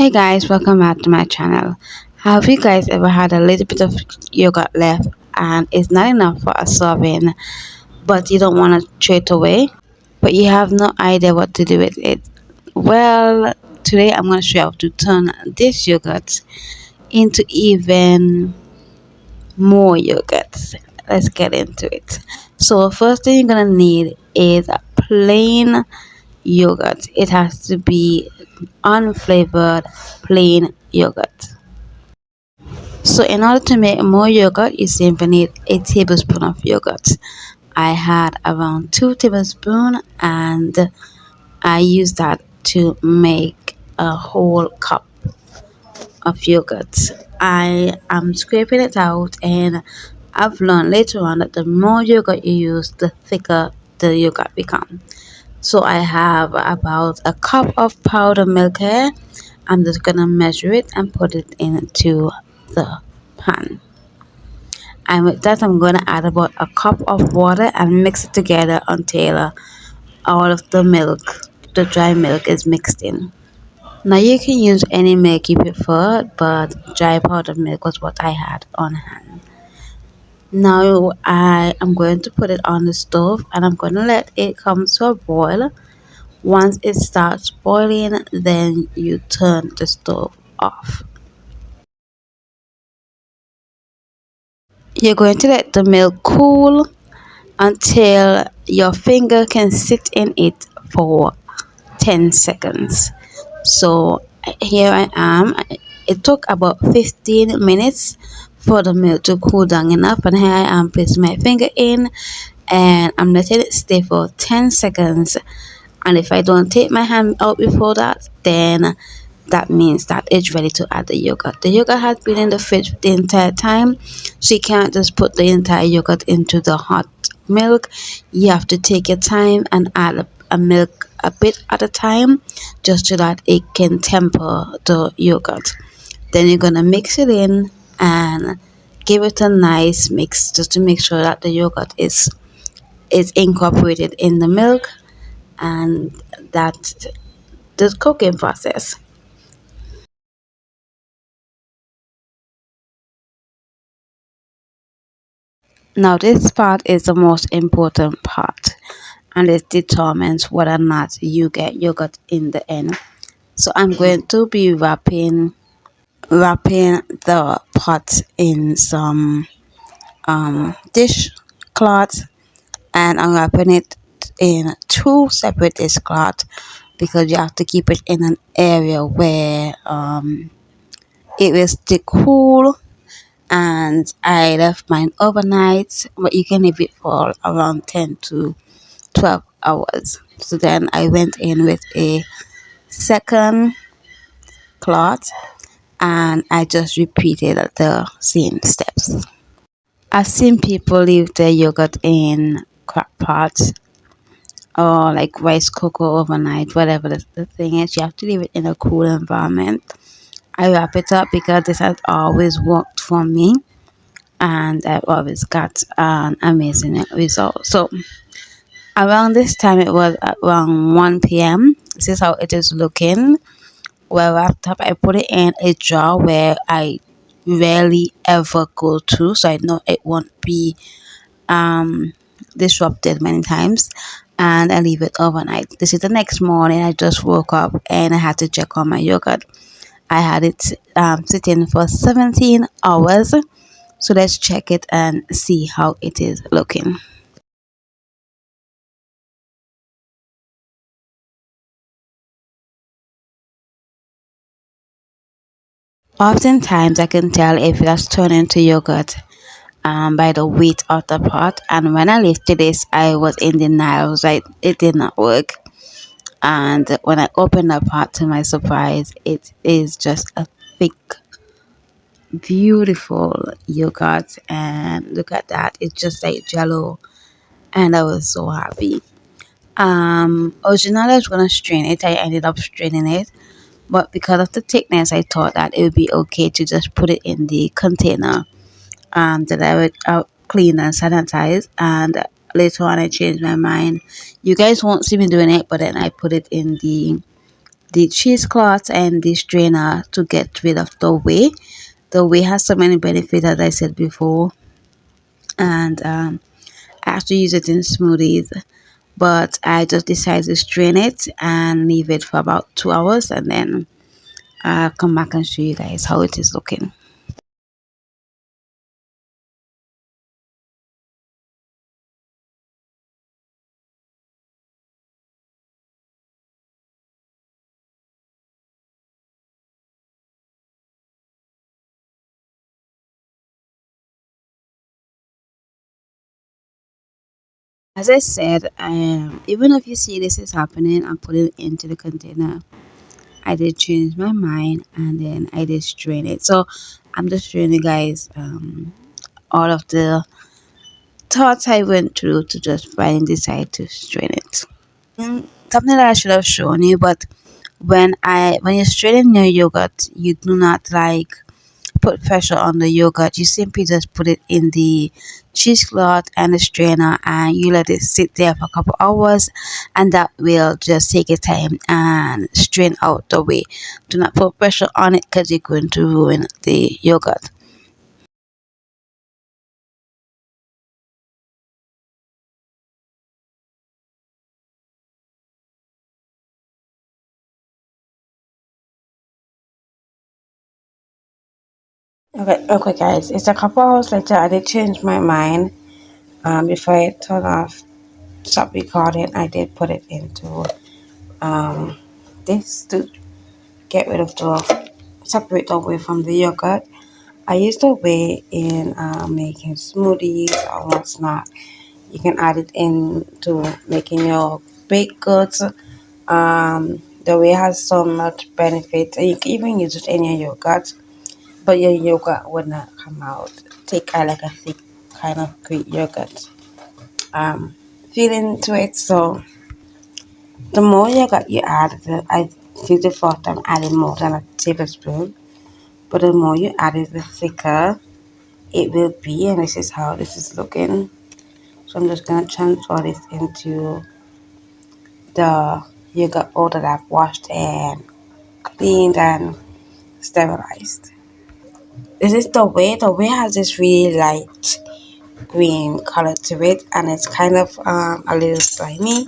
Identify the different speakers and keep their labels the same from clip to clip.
Speaker 1: Hey guys, welcome back to my channel. Have you guys ever had a little bit of yogurt left and it's not enough for a serving, but you don't want to throw it away, but you have no idea what to do with it? Well, today I'm going to show you how to turn this yogurt into even more yogurt. Let's get into it. So first thing you're going to need is a plain yogurt. It has to be unflavored plain yogurt. So in order to make more yogurt, you simply need a tablespoon of yogurt. I had around 2 tablespoons and I used that to make a whole cup of yogurt. I am scraping it out, and I've learned later on that the more yogurt you use, the thicker the yogurt becomes. So I have about a cup of powdered milk here. I'm just gonna measure it and put it into the pan. And with that, I'm gonna add about a cup of water and mix it together until all of the milk, the dry milk, is mixed in. Now you can use any milk you prefer, but dry powdered milk was what I had on hand. Now I am going to put it on the stove and I'm going to let it come to a boil. Once it starts boiling, then you turn the stove off. You're going to let the milk cool until your finger can sit in it for 10 seconds. So here I am. It took about 15 minutes for the milk to cool down enough, and here I am placing my finger in and I'm letting it stay for 10 seconds. And if I don't take my hand out before that, then that means that it's ready to add the yogurt. The yogurt has been in the fridge the entire time, so you can't just put the entire yogurt into the hot milk. You have to take your time and add a milk a bit at a time, just so that it can temper the yogurt. Then you're gonna mix it in and give it a nice mix, just to make sure that the yogurt is incorporated in the milk, and that's the cooking process. Now this part is the most important part, and it determines whether or not you get yogurt in the end. So I'm going to be wrapping the pot in some dish cloth, and I'm wrapping it in two separate dishcloths because you have to keep it in an area where it will stay cool. And I left mine overnight, but you can leave it for around 10 to 12 hours. So then I went in with a second cloth and I just repeated the same steps. I've seen people leave their yogurt in crock pots or like rice cooker overnight, whatever the thing is. You have to leave it in a cool environment. I wrap it up because this has always worked for me and I've always got an amazing result. So around this time, it was around 1 p.m. This is how it is looking. Well wrapped up. I put it in a jar where I rarely ever go to, so I know it won't be disrupted many times, and I leave it overnight. This is the next morning. I just woke up and I had to check on my yogurt. I had it sitting for 17 hours. So let's check it and see how it is looking. Oftentimes I can tell if it has turned into yogurt by the weight of the pot, and when I lifted this I was in denial. I was like, it did not work. And when I opened the pot, to my surprise, it is just a thick, beautiful yogurt, and look at that, it's just like jello, and I was so happy. Originally I was gonna strain it. I ended up straining it, but because of the thickness I thought that it would be okay to just put it in the container that I would clean and sanitize. And later on I changed my mind. You guys won't see me doing it, but then I put it in the the cheesecloth and the strainer to get rid of the whey. The whey has so many benefits, as I said before, and I actually use it in smoothies. But I just decided to strain it and leave it for about 2 hours, and then I'll come back and show you guys how it is looking. As I said, even if you see this is happening, I'm putting it into the container. I did change my mind and then I did strain it. So I'm just showing you guys all of the thoughts I went through to just finally decide to strain it. Something that I should have shown you, but when you're straining your yogurt, you do not like put pressure on the yogurt. You simply just put it in the cheesecloth and the strainer and you let it sit there for a couple hours, and that will just take your time and strain out the whey. Do not put pressure on it because you're going to ruin the yogurt. Okay, guys. It's a couple hours later. I did change my mind. Before I turn off, stop recording, I did put it into um this to get rid of the separate the whey from the yogurt. I used the whey in making smoothies or what's not. You can add it into making your baked goods. The whey has so much benefit. You can even use it in your yogurt, but your yogurt would not come out thick. I like a thick kind of Greek yogurt feeling to it. So the more yogurt you add, I think the first time adding more than a tablespoon, but the more you add it, the thicker it will be, and this is how this is looking. So I'm just gonna transfer this into the yogurt bowl that I've washed and cleaned and sterilized. This is the whey. The whey has this really light green color to it, and it's kind of a little slimy.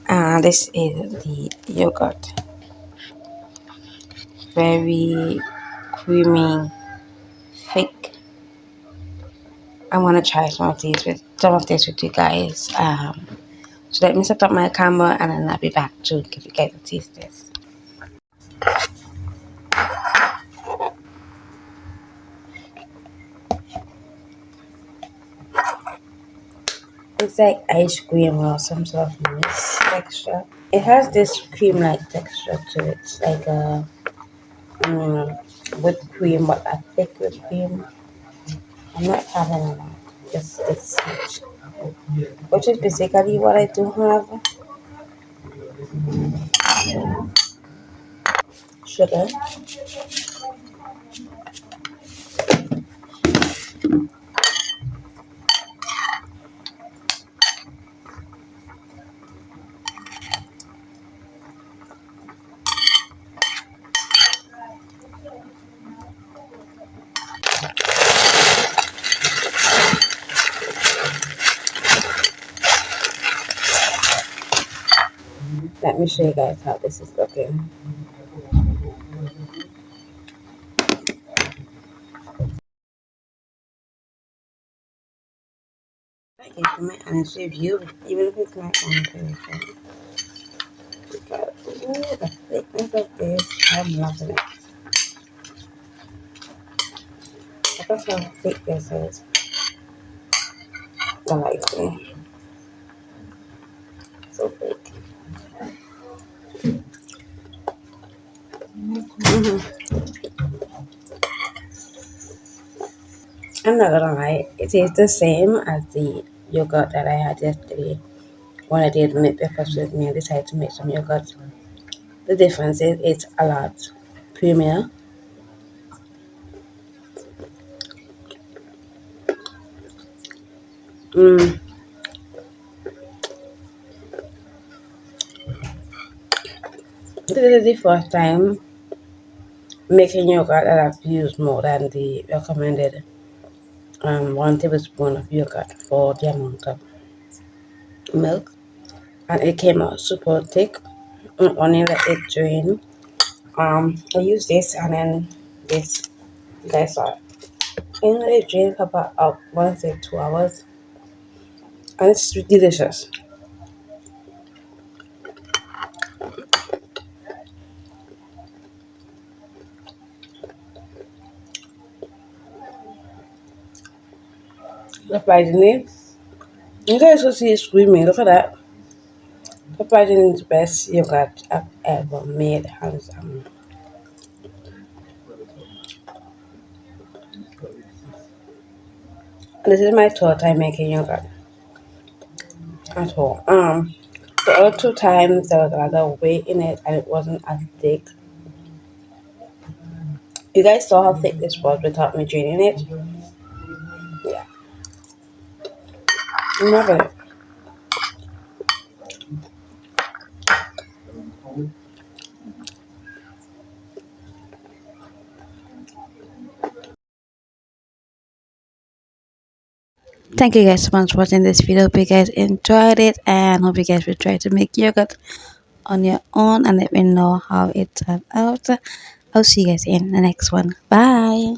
Speaker 1: And this is the yogurt, very creamy, thick. I want to try some of this with you guys. So let me set up my camera and then I'll be back to give you guys a taste test. It's like ice cream or some sort of mousse texture. It has this cream-like texture to it. It's like a whipped cream, but a thick whipped cream. I'm not having a lot, just this much. Which is basically what I do have. Sugar. Let me show you guys how this is looking. Okay, for my honest review, even if it's my own version, because the thickness of this, I'm loving it. Look at how thick this is. I like it. So thick. I'm not gonna lie, it tastes the same as the yogurt that I had yesterday when I did make breakfast with me and decided to make some yogurt. The difference is it's a lot creamier. Mm, This is the first time making yogurt that I've used more than the recommended 1 tablespoon of yogurt for the amount of milk, and it came out super thick. Only let it drain. I used this and then this. You guys saw it. And let it drain for about I want to say 2 hours, and it's delicious. Surprisingly, you guys will see it screaming. Look at that. Surprisingly, it's the best yogurt I've ever made, hands down. This is my third time making yogurt at home. The other 2 times there was a lot of weight in it and it wasn't as thick. You guys saw how thick this was without me draining it. Yeah, I'm loving it. Thank you guys so much for watching this video. Hope you guys enjoyed it and hope you guys will try to make yogurt on your own and let me know how it turned out. I'll see you guys in the next one. Bye.